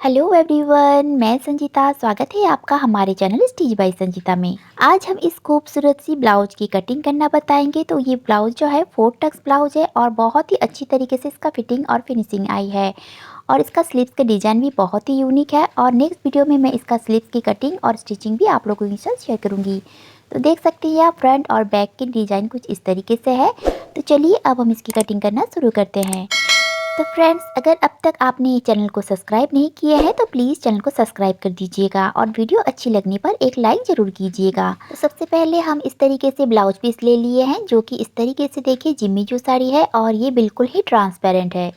Hello everyone, मैं संजीता। स्वागत है आपका हमारे चैनल स्टिच बाय संजीता में। आज हम इस खूबसूरत सी ब्लाउज की कटिंग करना बताएंगे। तो ये ब्लाउज जो है 4 टक्स ब्लाउज है और बहुत ही अच्छी तरीके से इसका फिटिंग और फिनिशिंग आई है। और इसका स्लीव्स का डिज़ाइन भी बहुत ही यूनिक है। और नेक्स्ट वीडियो में मैं इसका स्लीव्स की कटिंग और स्टिचिंग भी आप लोगों के साथ शेयर करूँगी। तो देख सकते हैं आप, फ्रंट और बैक की डिज़ाइन कुछ इस तरीके से है। तो चलिए अब हम इसकी कटिंग करना शुरू करते हैं। तो फ्रेंड्स, अगर अब तक आपने ये चैनल को सब्सक्राइब नहीं किया है तो प्लीज़ चैनल को सब्सक्राइब कर दीजिएगा और वीडियो अच्छी लगने पर एक लाइक ज़रूर कीजिएगा। तो सबसे पहले हम इस तरीके से ब्लाउज पीस ले लिए हैं, जो कि इस तरीके से देखिए जिम्मी चू साड़ी है और ये बिल्कुल ही ट्रांसपेरेंट है।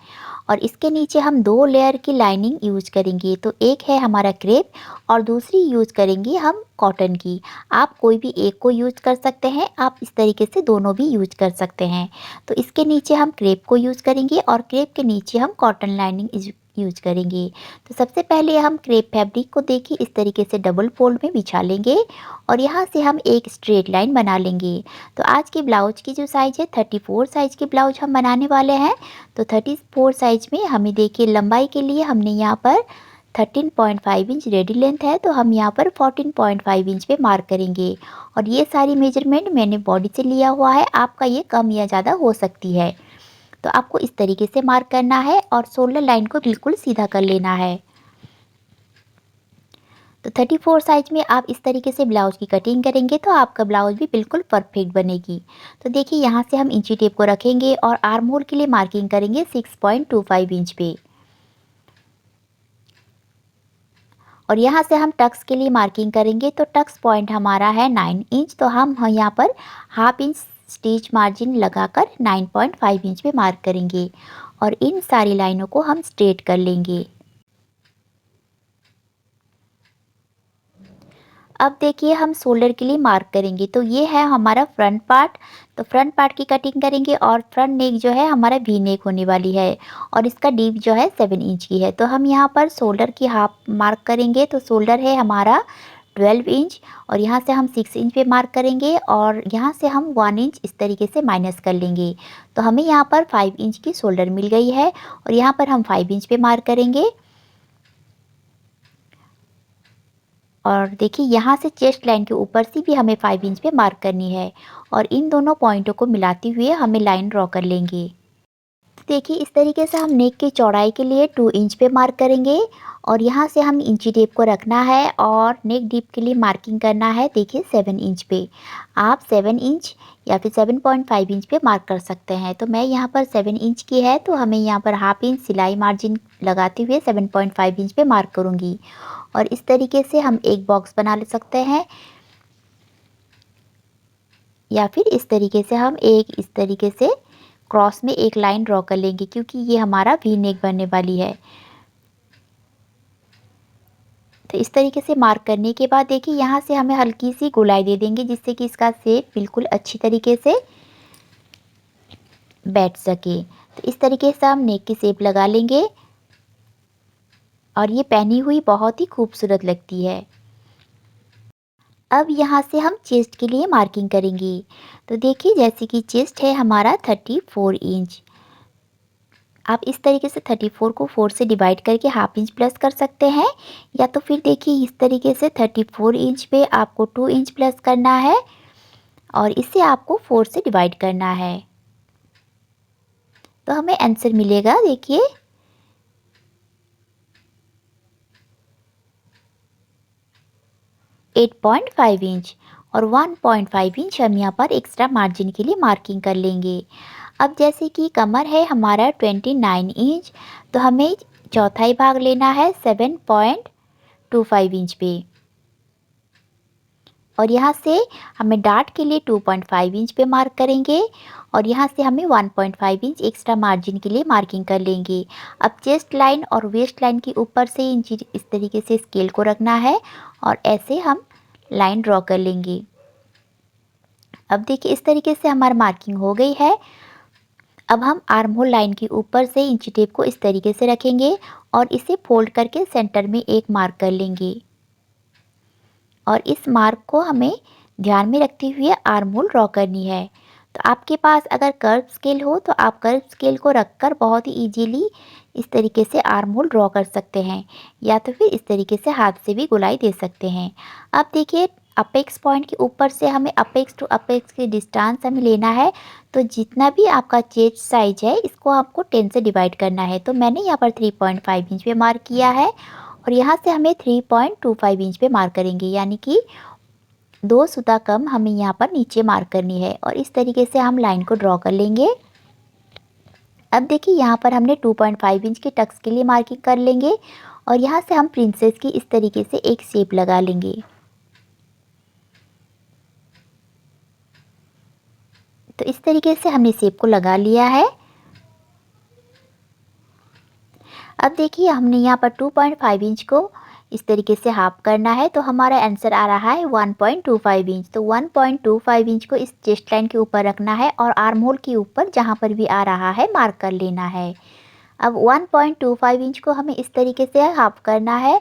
और इसके नीचे हम 2 लेयर की लाइनिंग यूज करेंगे। तो एक है हमारा क्रेप और दूसरी यूज करेंगे हम कॉटन की। आप कोई भी एक को यूज कर सकते हैं, आप इस तरीके से दोनों भी यूज कर सकते हैं। तो इसके नीचे हम क्रेप को यूज करेंगे और क्रेप के नीचे हम कॉटन लाइनिंग यूज करेंगे। तो सबसे पहले हम क्रेप फैब्रिक को देखिए इस तरीके से डबल फोल्ड में बिछा लेंगे और यहाँ से हम एक स्ट्रेट लाइन बना लेंगे। तो आज की ब्लाउज की जो साइज़ है 34 साइज़ की ब्लाउज हम बनाने वाले हैं। तो 34 साइज में हमें देखिए लंबाई के लिए हमने यहाँ पर 13.5 इंच रेडी लेंथ है, तो हम यहाँ पर 14.5 इंच पे मार्क करेंगे। और ये सारी मेजरमेंट मैंने बॉडी से लिया हुआ है, आपका ये कम या ज़्यादा हो सकती है। तो आपको इस तरीके से मार्क करना है और शोल्डर लाइन को बिल्कुल सीधा कर लेना है। तो 34 साइज में आप इस तरीके से ब्लाउज की कटिंग करेंगे तो आपका ब्लाउज भी बिल्कुल परफेक्ट बनेगी। तो देखिए यहाँ से हम इंची टेप को रखेंगे और आर्म होल के लिए मार्किंग करेंगे 6.25 इंच पे। और यहाँ से हम टक्स के लिए मार्किंग करेंगे तो टक्स पॉइंट हमारा है 9 इंच। तो हम यहाँ पर हाफ इंच स्टिच मार्जिन लगाकर 9.5 इंच पे मार्क करेंगे और इन सारी लाइनों को हम स्ट्रेट कर लेंगे। अब देखिए हम शोल्डर के लिए मार्क करेंगे। तो ये है हमारा फ्रंट पार्ट। तो फ्रंट पार्ट की कटिंग करेंगे और फ्रंट नेक जो है हमारा वी नेक होने वाली है और इसका डीप जो है 7 इंच की है। तो हम यहाँ पर शोल्डर की हाफ मार्क करेंगे। तो शोल्डर है हमारा 12 इंच और यहाँ से हम 6 इंच पे मार्क करेंगे और यहाँ से हम 1 इंच इस तरीके से माइनस कर लेंगे। तो हमें यहाँ पर 5 इंच की शोल्डर मिल गई है और यहाँ पर हम 5 इंच पे मार्क करेंगे। और देखिए यहाँ से चेस्ट लाइन के ऊपर से भी हमें 5 इंच पे मार्क करनी है और इन दोनों पॉइंटों को मिलाते हुए हमें लाइन ड्रॉ कर लेंगे। तो देखिए इस तरीके से हम नेक की चौड़ाई के लिए 2 इंच पे मार्क करेंगे और यहाँ से हम इंची टेप को रखना है और नेक डीप के लिए मार्किंग करना है देखिए 7 इंच पे। आप 7 इंच या फिर 7.5 इंच पे मार्क कर सकते हैं। तो मैं यहाँ पर 7 इंच की है तो हमें यहाँ पर हाफ इंच सिलाई मार्जिन लगाते हुए 7.5 इंच पे मार्क करूँगी। और इस तरीके से हम एक बॉक्स बना ले सकते हैं या फिर इस तरीके से हम इस तरीके से क्रॉस में एक लाइन ड्रॉ कर लेंगे, क्योंकि ये हमारा वी नेक बनने वाली है। तो इस तरीके से मार्क करने के बाद देखिए यहाँ से हमें हल्की सी गोलाई दे देंगे, जिससे कि इसका शेप बिल्कुल अच्छी तरीके से बैठ सके। तो इस तरीके से हम नेक की शेप लगा लेंगे और ये पहनी हुई बहुत ही खूबसूरत लगती है। अब यहाँ से हम चेस्ट के लिए मार्किंग करेंगे। तो देखिए जैसे कि चेस्ट है हमारा 34 इंच। आप इस तरीके से 34 को 4 से डिवाइड करके हाफ इंच प्लस कर सकते हैं, या तो फिर देखिए इस तरीके से 34 इंच पे आपको 2 इंच प्लस करना है और इसे आपको 4 से डिवाइड करना है। तो हमें आंसर मिलेगा देखिए 8.5 इंच और 1.5 इंच हम यहाँ पर एक्स्ट्रा मार्जिन के लिए मार्किंग कर लेंगे। अब जैसे कि कमर है हमारा 29 इंच, तो हमें चौथाई भाग लेना है 7.25 इंच पे और यहाँ से हमें डार्ट के लिए 2.5 इंच पे मार्क करेंगे और यहाँ से हमें 1.5 इंच एक्स्ट्रा मार्जिन के लिए मार्किंग कर लेंगे। अब चेस्ट लाइन और वेस्ट लाइन के ऊपर से इंच इस तरीके से स्केल को रखना है और ऐसे हम लाइन ड्रॉ कर लेंगे। अब देखिए इस तरीके से हमारी मार्किंग हो गई है। अब हम आर्म होल लाइन के ऊपर से इंची टेप को इस तरीके से रखेंगे और इसे फोल्ड करके सेंटर में एक मार्क कर लेंगे और इस मार्क को हमें ध्यान में रखते हुए आर्म होल ड्रॉ करनी है। तो आपके पास अगर कर्व स्केल हो तो आप कर्व स्केल को रखकर बहुत ही इजीली इस तरीके से आर्म होल ड्रॉ कर सकते हैं, या तो फिर इस तरीके से हाथ से भी गोलाई दे सकते हैं। अब देखिए अपेक्स पॉइंट के ऊपर से हमें अपेक्स टू अपेक्स की डिस्टेंस हमें लेना है। तो जितना भी आपका चेस्ट साइज है इसको आपको 10 से डिवाइड करना है। तो मैंने यहाँ पर 3.5 इंच पे मार्क किया है और यहाँ से हमें 3.25 इंच पे मार्क करेंगे, यानी कि 2 सूता कम हमें यहाँ पर नीचे मार्क करनी है और इस तरीके से हम लाइन को ड्रॉ कर लेंगे। अब देखिए यहाँ पर हमने 2.5 इंच के टक्स के लिए मार्किंग कर लेंगे और यहाँ से हम प्रिंसेस की इस तरीके से एक शेप लगा लेंगे। तो इस तरीके से हमने शेप को लगा लिया है। अब देखिए हमने यहाँ पर 2.5 इंच को इस तरीके से हाफ करना है, तो हमारा आंसर आ रहा है 1.25 इंच। तो 1.25 इंच को इस चेस्ट लाइन के ऊपर रखना है और आर्म होल के ऊपर जहाँ पर भी आ रहा है मार्क कर लेना है। अब 1.25 इंच को हमें इस तरीके से हाफ करना है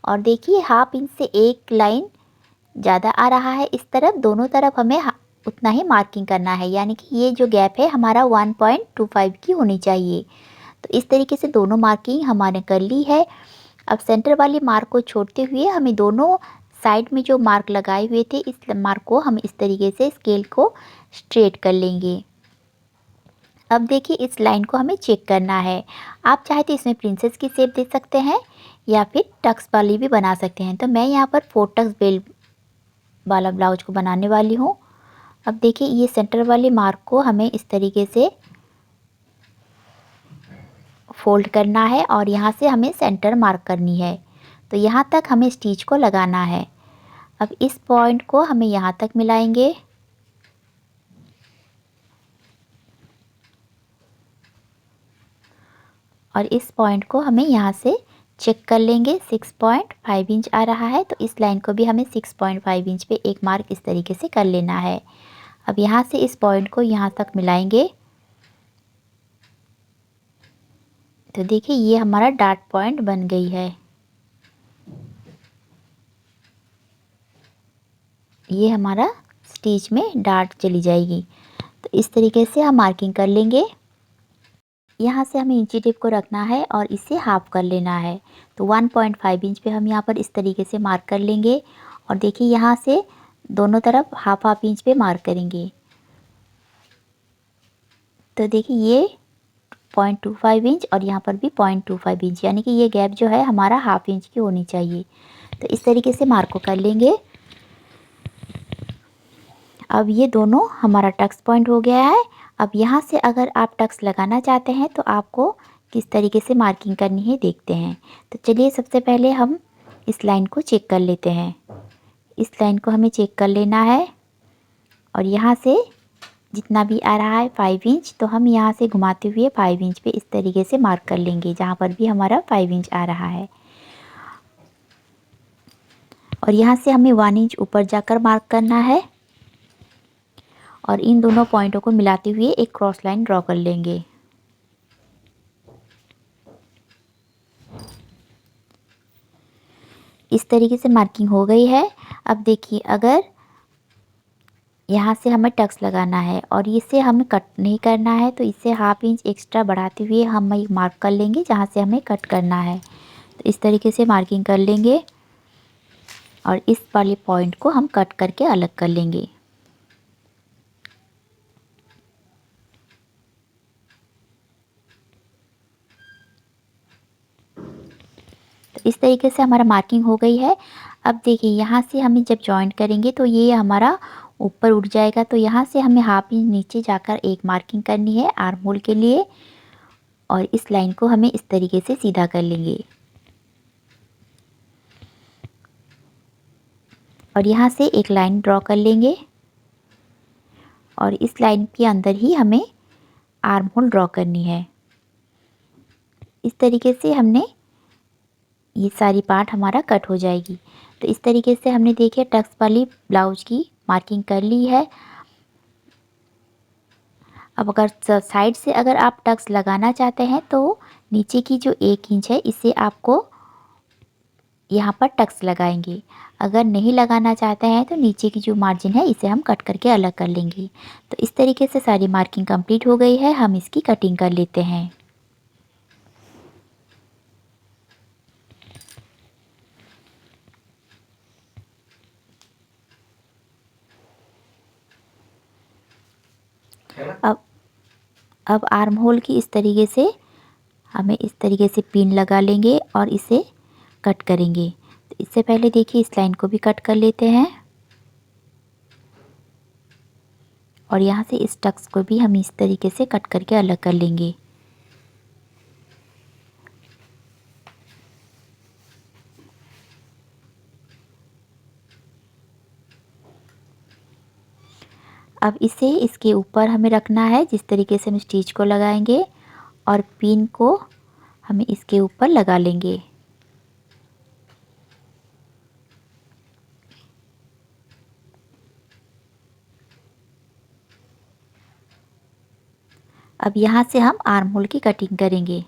और देखिए हाफ इंच से एक लाइन ज़्यादा आ रहा है इस तरफ, दोनों तरफ हमें उतना ही मार्किंग करना है, यानी कि ये जो गैप है हमारा 1.25 की होनी चाहिए। तो इस तरीके से दोनों मार्किंग हमारे कर ली है। अब सेंटर वाली मार्क को छोड़ते हुए हमें दोनों साइड में जो मार्क लगाए हुए थे इस मार्क को हम इस तरीके से स्केल को स्ट्रेट कर लेंगे। अब देखिए इस लाइन को हमें चेक करना है। आप चाहे तो इसमें प्रिंसेस की शेप दे सकते हैं या फिर टक्स वाली भी बना सकते हैं। तो मैं यहाँ पर 4 टक्स बेल वाला ब्लाउज को बनाने वाली हूँ। अब देखिए ये सेंटर वाली मार्क को हमें इस तरीके से फोल्ड करना है और यहाँ से हमें सेंटर मार्क करनी है। तो यहाँ तक हमें स्टिच को लगाना है। अब इस पॉइंट को हमें यहाँ तक मिलाएंगे और इस पॉइंट को हमें यहाँ से चेक कर लेंगे। 6.5 इंच आ रहा है, तो इस लाइन को भी हमें 6.5 इंच पे एक मार्क इस तरीके से कर लेना है। अब यहाँ से इस पॉइंट को यहाँ तक मिलाएंगे। तो देखिए ये हमारा डॉट पॉइंट बन गई है। ये हमारा स्टिच में डॉट चली जाएगी। तो इस तरीके से हम मार्किंग कर लेंगे। यहाँ से हमें इंची टेप को रखना है और इसे हाफ कर लेना है। तो 1.5 इंच पे हम यहाँ पर इस तरीके से मार्क कर लेंगे और देखिए यहाँ से दोनों तरफ हाफ हाफ इंच पे मार्क करेंगे। तो देखिए ये 0.25 इंच और यहाँ पर भी 0.25 इंच, यानी कि ये गैप जो है हमारा हाफ इंच की होनी चाहिए। तो इस तरीके से मार्क को कर लेंगे। अब ये दोनों हमारा टक्स पॉइंट हो गया है। अब यहाँ से अगर आप टक्स लगाना चाहते हैं तो आपको किस तरीके से मार्किंग करनी है देखते हैं। तो चलिए सबसे पहले हम इस लाइन को चेक कर लेते हैं। इस लाइन को हमें चेक कर लेना है और यहाँ से जितना भी आ रहा है 5 इंच, तो हम यहाँ से घुमाते हुए 5 इंच पे इस तरीके से मार्क कर लेंगे जहाँ पर भी हमारा 5 इंच आ रहा है। और यहाँ से हमें 1 इंच ऊपर जाकर मार्क करना है और इन दोनों पॉइंटों को मिलाते हुए एक क्रॉस लाइन ड्रॉ कर लेंगे। इस तरीके से मार्किंग हो गई है। अब देखिए अगर यहाँ से हमें टक्स लगाना है और इसे हमें कट नहीं करना है, तो इसे हाफ इंच एक्स्ट्रा बढ़ाते हुए हम एक मार्क कर लेंगे जहाँ से हमें कट करना है। तो इस तरीके से मार्किंग कर लेंगे और इस वाले पॉइंट को हम कट करके अलग कर लेंगे। तो इस तरीके से हमारा मार्किंग हो गई है। अब देखिए यहाँ से हमें जब जॉइंट करेंगे तो ये हमारा ऊपर उठ जाएगा। तो यहाँ से हमें हाफ इंच नीचे जाकर एक मार्किंग करनी है आर्म होल के लिए और इस लाइन को हमें इस तरीके से सीधा कर लेंगे और यहाँ से एक लाइन ड्रॉ कर लेंगे और इस लाइन के अंदर ही हमें आर्म होल ड्रॉ करनी है। इस तरीके से हमने ये सारी पार्ट हमारा कट हो जाएगी। तो इस तरीके से हमने देखिए टक्स वाली ब्लाउज की मार्किंग कर ली है। अब अगर साइड से अगर आप टक्स लगाना चाहते हैं तो नीचे की जो 1 इंच है इसे आपको यहाँ पर टक्स लगाएंगे। अगर नहीं लगाना चाहते हैं तो नीचे की जो मार्जिन है इसे हम कट करके अलग कर लेंगे। तो इस तरीके से सारी मार्किंग कंप्लीट हो गई है। हम इसकी कटिंग कर लेते हैं। अब आर्म होल की इस तरीके से हमें इस तरीके से पिन लगा लेंगे और इसे कट करेंगे। तो इससे पहले देखिए इस लाइन को भी कट कर लेते हैं और यहाँ से इस टक्स को भी हम इस तरीके से कट करके अलग कर लेंगे। अब इसे इसके ऊपर हमें रखना है, जिस तरीके से हम स्टिच को लगाएंगे और पिन को हमें इसके ऊपर लगा लेंगे। अब यहाँ से हम आर्म होल की कटिंग करेंगे।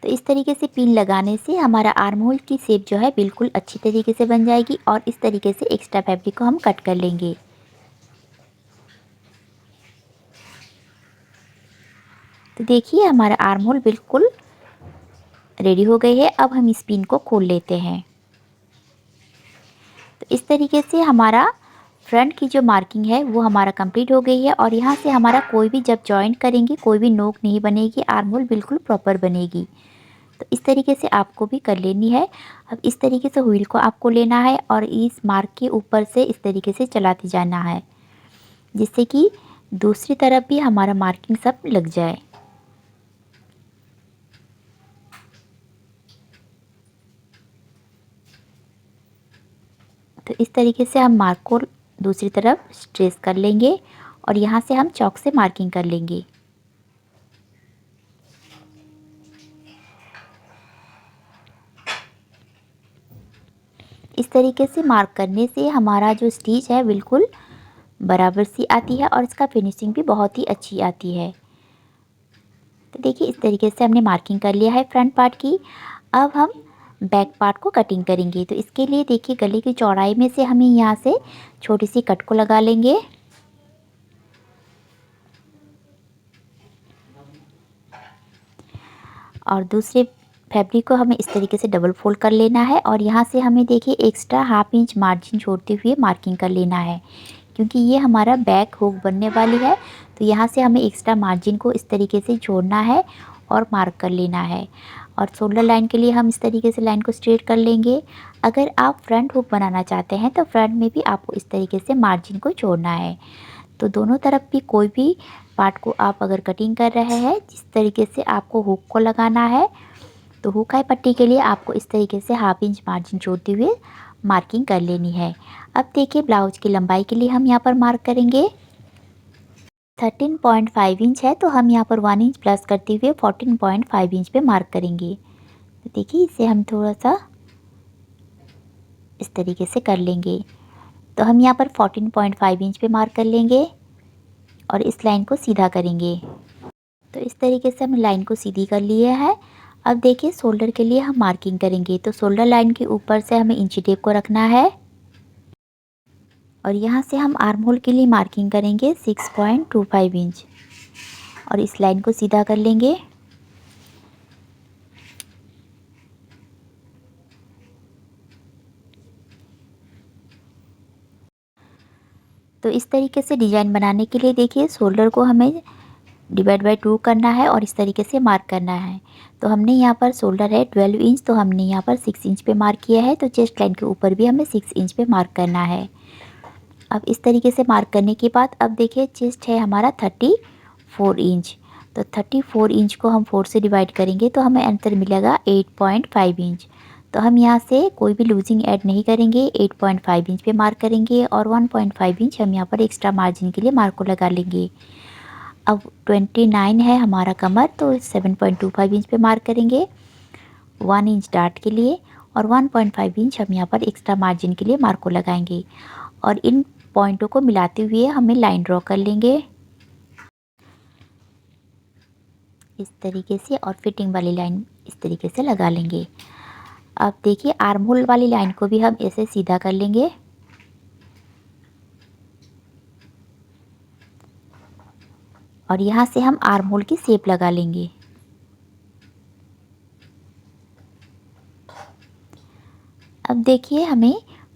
तो इस तरीके से पिन लगाने से हमारा आर्म होल की शेप जो है बिल्कुल अच्छी तरीके से बन जाएगी और इस तरीके से एक्स्ट्रा फैब्रिक को हम कट कर लेंगे। तो देखिए हमारा आर्म होल बिल्कुल रेडी हो गई है। अब हम इस पिन को खोल लेते हैं। तो इस तरीके से हमारा फ्रंट की जो मार्किंग है वो हमारा कंप्लीट हो गई है और यहाँ से हमारा कोई भी जब जॉइंट करेंगे कोई भी नोक नहीं बनेगी, आर्म होल बिल्कुल प्रॉपर बनेगी। तो इस तरीके से आपको भी कर लेनी है। अब इस तरीके से व्हील को आपको लेना है और इस मार्क के ऊपर से इस तरीके से चलाते जाना है, जिससे कि दूसरी तरफ भी हमारा मार्किंग सब लग जाए। तो इस तरीके से हम मार्क को दूसरी तरफ स्ट्रेस कर लेंगे और यहाँ से हम चॉक से मार्किंग कर लेंगे। इस तरीके से मार्क करने से हमारा जो स्टिच है बिल्कुल बराबर सी आती है और इसका फिनिशिंग भी बहुत ही अच्छी आती है। तो देखिए इस तरीके से हमने मार्किंग कर लिया है फ्रंट पार्ट की। अब हम बैक पार्ट को कटिंग करेंगे। तो इसके लिए देखिए गले की चौड़ाई में से हमें यहाँ से छोटी सी कट को लगा लेंगे और दूसरे फैब्रिक को हमें इस तरीके से डबल फोल्ड कर लेना है और यहाँ से हमें देखिए एक्स्ट्रा हाफ इंच मार्जिन छोड़ते हुए मार्किंग कर लेना है, क्योंकि ये हमारा बैक हुक बनने वाली है। तो यहाँ से हमें एक्स्ट्रा मार्जिन को इस तरीके से जोड़ना है और मार्क कर लेना है। और शोल्डर लाइन के लिए हम इस तरीके से लाइन को स्ट्रेट कर लेंगे। अगर आप फ्रंट हुक बनाना चाहते हैं तो फ्रंट में भी आपको इस तरीके से मार्जिन को जोड़ना है। तो दोनों तरफ भी कोई भी पार्ट को आप अगर कटिंग कर रहे हैं, जिस तरीके से आपको हुक को लगाना है, तो हुक आई पट्टी के लिए आपको इस तरीके से हाफ इंच मार्जिन छोड़ते हुए मार्किंग कर लेनी है। अब देखिए ब्लाउज की लंबाई के लिए हम यहाँ पर मार्क करेंगे 13.5 इंच है, तो हम यहाँ पर 1 इंच प्लस करते हुए 14.5 इंच पे मार्क करेंगे। तो देखिए इसे हम थोड़ा सा इस तरीके से कर लेंगे। तो हम यहाँ पर 14.5 इंच पे मार्क कर लेंगे और इस लाइन को सीधा करेंगे। तो इस तरीके से हमने लाइन को सीधी कर लिया है। अब देखिए शोल्डर के लिए हम मार्किंग करेंगे। तो शोल्डर लाइन के ऊपर से हमें इंची टेप को रखना है और यहाँ से हम आर्म होल के लिए मार्किंग करेंगे 6.25 इंच और इस लाइन को सीधा कर लेंगे। तो इस तरीके से डिज़ाइन बनाने के लिए देखिए शोल्डर को हमें डिवाइड बाय 2 करना है और इस तरीके से मार्क करना है। तो हमने यहाँ पर शोल्डर है 12 इंच, तो हमने यहाँ पर 6 इंच पे मार्क किया है। तो चेस्ट लाइन के ऊपर भी हमें 6 इंच पे मार्क करना है। अब इस तरीके से मार्क करने के बाद अब देखिए चेस्ट है हमारा 34 इंच। तो 34 इंच को हम 4 से डिवाइड करेंगे तो हमें आंसर मिलेगा 8.5 इंच। तो हम यहाँ से कोई भी लूजिंग ऐड नहीं करेंगे, 8.5 इंच पे मार्क करेंगे और 1.5 इंच हम यहाँ पर एक्स्ट्रा मार्जिन के लिए मार्क को लगा लेंगे। अब 29 है हमारा कमर, तो 7.25 इंच पे मार्क करेंगे 1 इंच डार्ट के लिए और 1.5 इंच हम यहाँ पर एक्स्ट्रा मार्जिन के लिए मार्क को लगाएंगे और इन पॉइंटों को मिलाते हुए हमें लाइन ड्रॉ कर लेंगे इस तरीके से और फिटिंग वाली लाइन इस तरीके से लगा लेंगे। अब देखिए आर्म होल वाली लाइन को भी हम ऐसे सीधा कर लेंगे और यहाँ से हम आर्म होल की शेप लगा लेंगे। अब देखिए हमें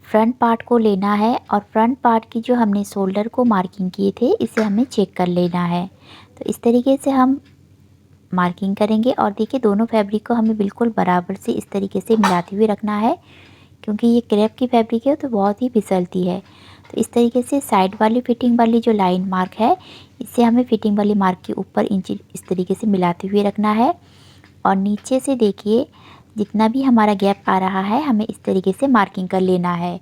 फ्रंट पार्ट को लेना है और फ्रंट पार्ट की जो हमने शोल्डर को मार्किंग किए थे इसे हमें चेक कर लेना है। तो इस तरीके से हम मार्किंग करेंगे और देखिए दोनों फैब्रिक को हमें बिल्कुल बराबर से इस तरीके से मिलाते हुए रखना है, क्योंकि ये क्रेप की फैब्रिक है तो बहुत ही फिसलती है। तो इस तरीके से साइड वाली फिटिंग वाली जो लाइन मार्क है, इससे हमें फिटिंग वाली मार्क के ऊपर इंच इस तरीके से मिलाते हुए रखना है। और नीचे से देखिए जितना भी हमारा गैप आ रहा है, हमें इस तरीके से मार्किंग कर लेना है।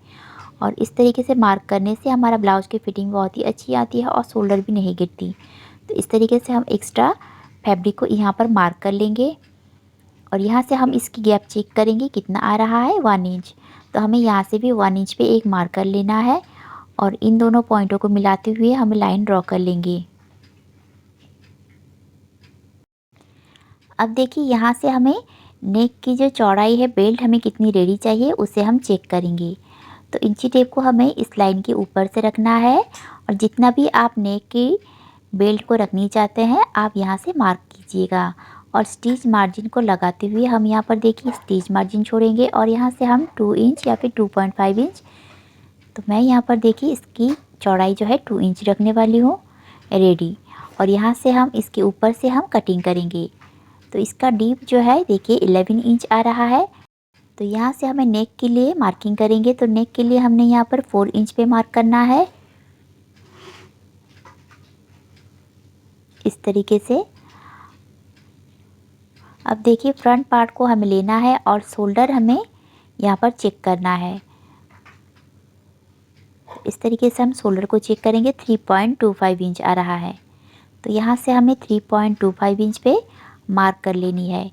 और इस तरीके से मार्क करने से हमारा ब्लाउज़ की फिटिंग बहुत ही अच्छी आती है और शोल्डर भी नहीं गिरती। तो इस तरीके से हम एक्स्ट्रा फैब्रिक को यहाँ पर मार्क कर लेंगे और यहाँ से हम इसकी गैप चेक करेंगे कितना आ रहा है, 1 इंच। तो हमें यहाँ से भी 1 इंच पे एक मार्क कर लेना है और इन दोनों पॉइंटों को मिलाते हुए हम लाइन ड्रॉ कर लेंगे। अब देखिए यहाँ से हमें नेक की जो चौड़ाई है, बेल्ट हमें कितनी रेडी चाहिए उसे हम चेक करेंगे। तो इंची टेप को हमें इस लाइन के ऊपर से रखना है और जितना भी आप नेक की बेल्ट को रखनी चाहते हैं आप यहाँ से मार्क कीजिएगा। और स्टिच मार्जिन को लगाते हुए हम यहाँ पर देखिए स्टिच मार्जिन छोड़ेंगे और यहाँ से हम 2 इंच या फिर 2.5 इंच, तो मैं यहाँ पर देखिए इसकी चौड़ाई जो है 2 इंच रखने वाली हूँ रेडी। और यहाँ से हम इसके ऊपर से हम कटिंग करेंगे। तो इसका डीप जो है देखिए 11 इंच आ रहा है। तो यहाँ से हमें नेक के लिए मार्किंग करेंगे। तो नेक के लिए हमने यहाँ पर 4 इंच पे मार्क करना है इस तरीके से। अब देखिए फ्रंट पार्ट को हमें लेना है और शोल्डर हमें यहाँ पर चेक करना है। इस तरीके से हम शोल्डर को चेक करेंगे, 3.25 इंच आ रहा है। तो यहाँ से हमें 3.25 इंच पे मार्क कर लेनी है।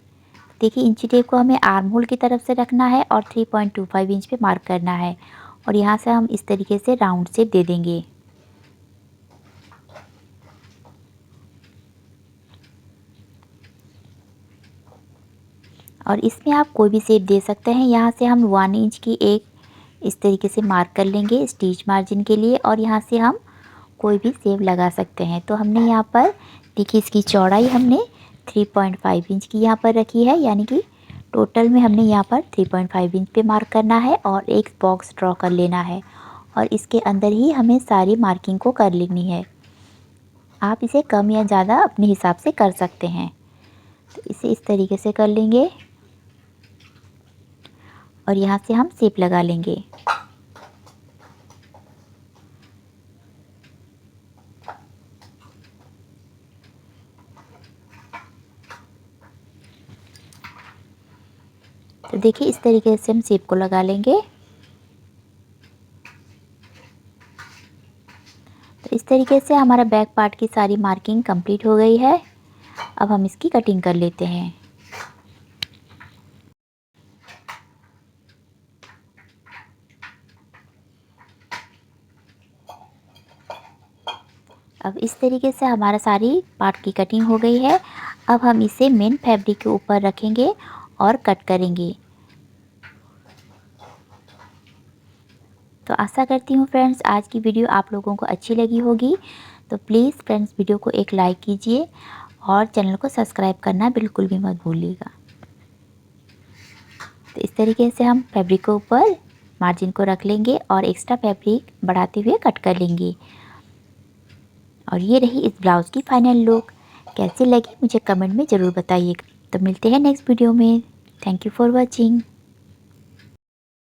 देखिए इंची टेप को हमें आर्म होल की तरफ से रखना है और 3.25 इंच पे मार्क करना है और यहाँ से हम इस तरीके से राउंड शेप दे देंगे। और इसमें आप कोई भी शेप दे सकते हैं। यहाँ से हम 1 इंच की एक इस तरीके से मार्क कर लेंगे स्टिच मार्जिन के लिए और यहाँ से हम कोई भी शेप लगा सकते हैं। तो हमने यहाँ पर देखिए इसकी चौड़ाई हमने 3.5 इंच की यहाँ पर रखी है, यानी कि टोटल में हमने यहाँ पर 3.5 इंच पे मार्क करना है और एक बॉक्स ड्रॉ कर लेना है और इसके अंदर ही हमें सारी मार्किंग को कर लेनी है। आप इसे कम या ज़्यादा अपने हिसाब से कर सकते हैं। तो इसे इस तरीके से कर लेंगे और यहाँ से हम शेप लगा लेंगे। तो देखिए इस तरीके से हम शेप को लगा लेंगे। तो इस तरीके से हमारा बैक पार्ट की सारी मार्किंग कंप्लीट हो गई है। अब हम इसकी कटिंग कर लेते हैं। अब इस तरीके से हमारा सारी पार्ट की कटिंग हो गई है। अब हम इसे मेन फैब्रिक के ऊपर रखेंगे और कट करेंगे। तो आशा करती हूँ फ्रेंड्स आज की वीडियो आप लोगों को अच्छी लगी होगी। तो प्लीज़ फ्रेंड्स वीडियो को एक लाइक कीजिए और चैनल को सब्सक्राइब करना बिल्कुल भी मत भूलिएगा। तो इस तरीके से हम फैब्रिक के ऊपर मार्जिन को रख लेंगे और एक्स्ट्रा फैब्रिक बढ़ाते हुए कट कर लेंगे। और ये रही इस ब्लाउज़ की फाइनल लुक। कैसी लगी मुझे कमेंट में ज़रूर बताइएगा। तो मिलते हैं नेक्स्ट वीडियो में। Thank you for watching.